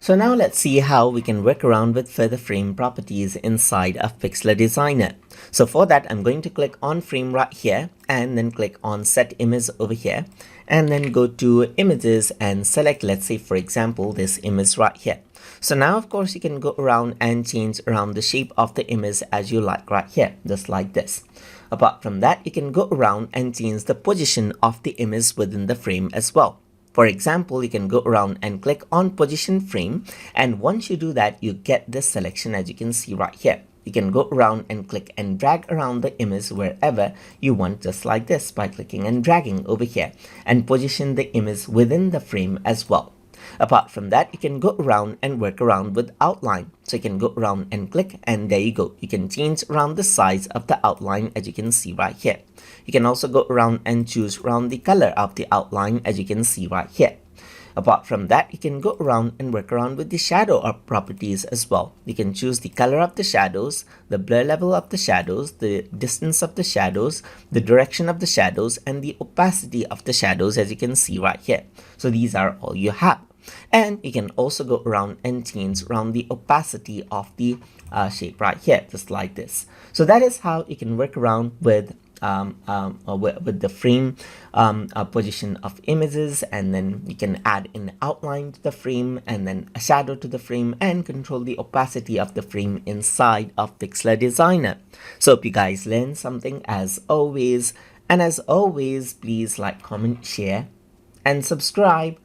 So now let's see how we can work around with further frame properties inside of Pixlr Designer. So for that, I'm going to click on frame right here and then click on set image over here and then go to images and select, let's say for example, this image right here. So now of course you can go around and change around the shape of the image as you like right here, just like this. Apart from that, you can go around and change the position of the image within the frame as well. For example, you can go around and click on position frame, and once you do that, you get this selection as you can see right here. You can go around and click and drag around the image wherever you want, just like this, by clicking and dragging over here and position the image within the frame as well. Apart from that, you can go around and work around with outline. So you can go around and click, and there you go. You can change around the size of the outline as you can see right here. You can also go around and choose around the color of the outline as you can see right here. Apart from that, you can go around and work around with the shadow properties as well. You can choose the color of the shadows, the blur level of the shadows, the distance of the shadows, the direction of the shadows, and the opacity of the shadows as you can see right here. So these are all you have. And you can also go around and change around the opacity of the shape right here, just like this. So that is how you can work around with the frame position of images, and then you can add an outline to the frame and then a shadow to the frame and control the opacity of the frame inside of Pixlr Designer. So hope you guys learned something as always, and as always, please like, comment, share, and subscribe.